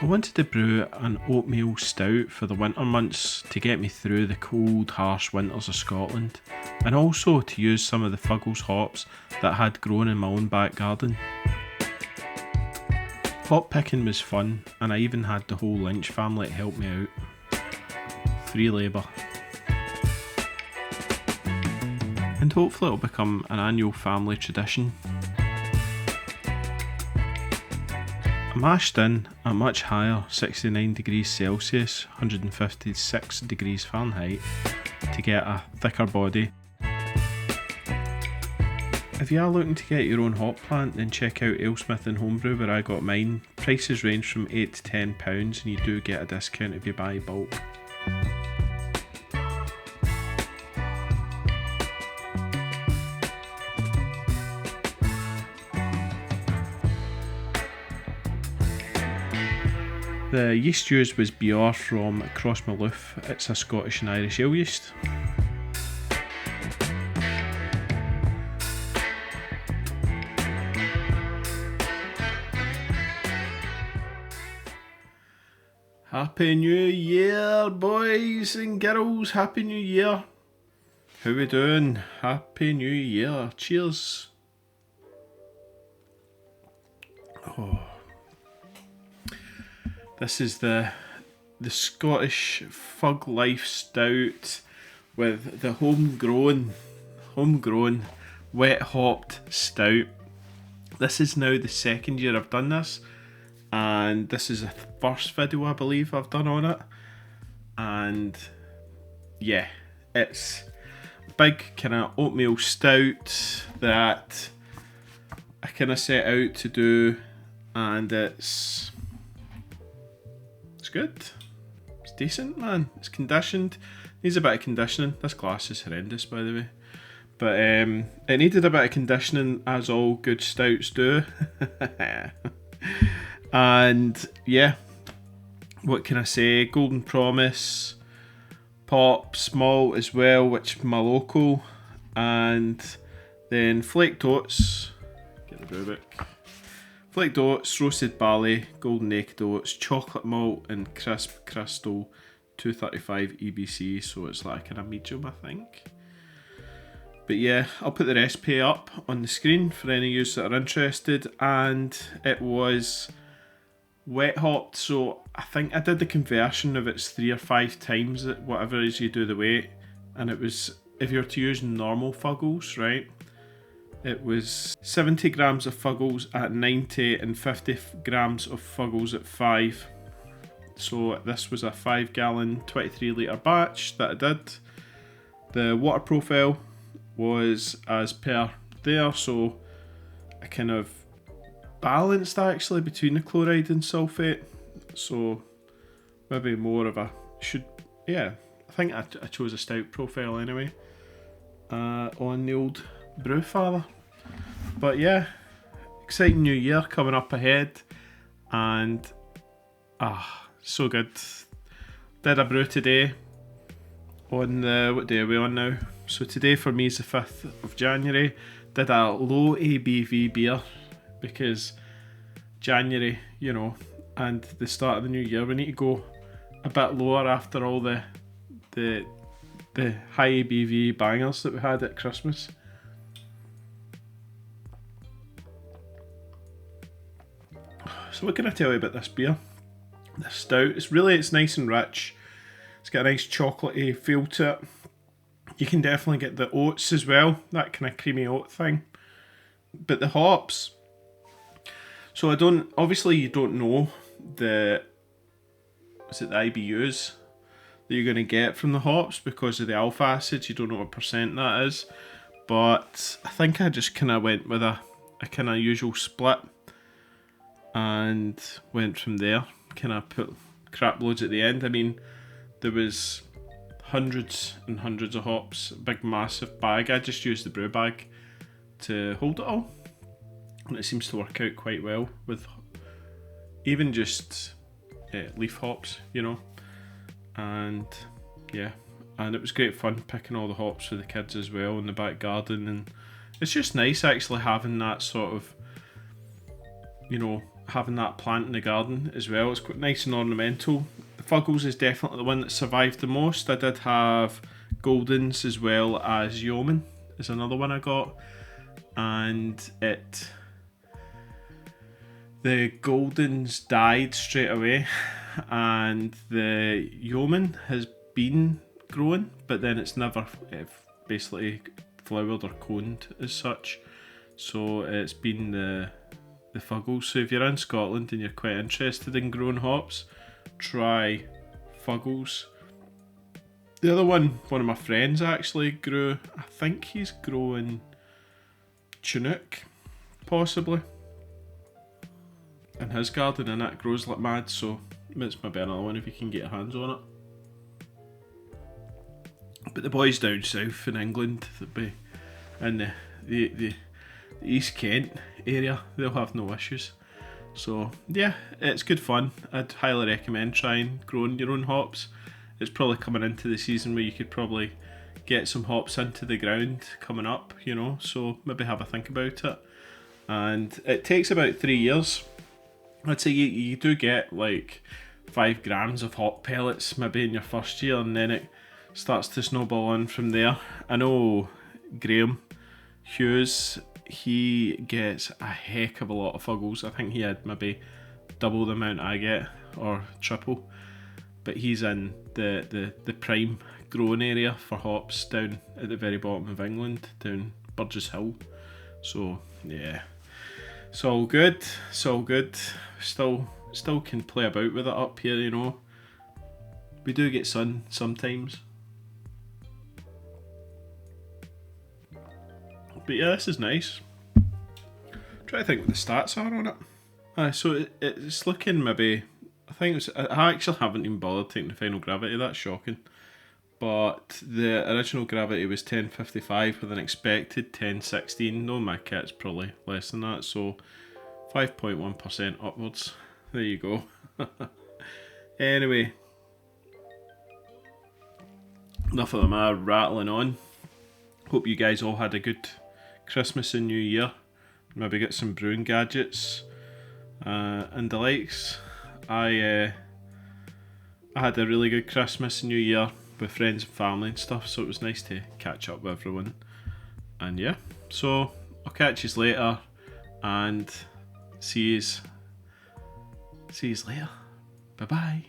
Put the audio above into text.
I wanted to brew an oatmeal stout for the winter months to get me through the cold, harsh winters of Scotland, and also to use some of the Fuggles hops that I had grown in my own back garden. Hop picking was fun, and I even had the whole Lynch family to help me out. Free labour. And hopefully it'll become an annual family tradition. I mashed in a much higher 69 degrees Celsius, 156 degrees Fahrenheit, to get a thicker body. If you are looking to get your own hop plant, then check out Alesmith and Homebrew where I got mine. Prices range from £8 to £10 and you do get a discount if you buy bulk. The yeast used was BR from Crossmaloof. It's a Scottish and Irish ale yeast. Happy New Year, boys and girls. Happy New Year. How we doing? Happy New Year. Cheers. Oh. This is the Scottish Fug Life Stout with the homegrown wet hopped stout. This is now the second year I've done this, and this is the first video I believe I've done on it. And yeah, it's a big kind of oatmeal stout that I kind of set out to do, and it's good. It's decent, man. It's conditioned. Needs a bit of conditioning. This glass is horrendous, by the way. But it needed a bit of conditioning, as all good stouts do. And yeah, what can I say? Golden Promise, Pops, malt as well, which is my local, and then flaked oats. Get the brew book. Flaked oats, roasted barley, golden naked oats, chocolate malt, and crisp crystal 235 EBC, so it's like a medium, I think. But yeah, I'll put the recipe up on the screen for any of you that are interested, and it was wet hopped, so I think I did the conversion of it's 3 or 5 times whatever it is you do the weight, and it was, if you were to use normal Fuggles, right, it was 70 grams of Fuggles at 90 and 50 grams of Fuggles at 5. So this was a 5 gallon 23 litre batch that I did. The water profile was as per there, so I kind of balanced actually between the chloride and sulphate. So maybe more of a I think I chose a stout profile anyway on the old Brewfather. But yeah, exciting new year coming up ahead, and so good. Did a brew today on the, what day are we on now? So today for me is the 5th of January. Did a low ABV beer because January, you know, and the start of the new year, we need to go a bit lower after all the high ABV bangers that we had at Christmas. So what can I tell you about this beer? This stout, it's nice and rich. It's got a nice chocolatey feel to it. You can definitely get the oats as well, that kind of creamy oat thing. But the hops, so obviously you don't know the IBUs that you're going to get from the hops because of the alpha acids. You don't know what percent that is. But I think I just kind of went with a kind of usual split and went from there. Kind of put crap loads at the end. I mean, there was hundreds and hundreds of hops, a big massive bag. I just used the brew bag to hold it all, and it seems to work out quite well with even just leaf hops, you know. And yeah, and it was great fun picking all the hops for the kids as well in the back garden, and it's just nice actually having that sort of, you know, having that plant in the garden as well. It's quite nice and ornamental. The Fuggles is definitely the one that survived the most. I did have Goldens as well as Yeoman is another one I got, and the Goldens died straight away, and the Yeoman has been growing, but then it's never basically flowered or coned as such. So it's been the Fuggles. So if you're in Scotland and you're quite interested in growing hops, try Fuggles. The other one of my friends actually grew, I think he's growing Chinook, possibly, in his garden, and that grows like mad, so it's maybe another one if you can get your hands on it. But the boys down south in England, that be in the East Kent area, they'll have no issues. So yeah, it's good fun. I'd highly recommend trying growing your own hops. It's probably coming into the season where you could probably get some hops into the ground coming up, you know, so maybe have a think about it. And it takes about 3 years. I'd say you do get like 5 grams of hop pellets maybe in your first year, and then it starts to snowball on from there. I know Graham Hughes, he gets a heck of a lot of Fuggles. I think he had maybe double the amount I get, or triple. But he's in the prime growing area for hops down at the very bottom of England, down Burgess Hill. So yeah, it's all good. It's all good. Still can play about with it up here, you know. We do get sun sometimes. But yeah, this is nice. Try to think what the stats are on it. So it's looking maybe, I actually haven't even bothered taking the final gravity, that's shocking. But the original gravity was 1055 with an expected 1016. No, my kit's probably less than that, so 5.1% upwards. There you go. Anyway, enough of my rattling on. Hope you guys all had a good Christmas and New Year. Maybe get some brewing gadgets and the likes. I had a really good Christmas and New Year with friends and family and stuff, so it was nice to catch up with everyone. And yeah, so I'll catch you later, and see you later. Bye bye.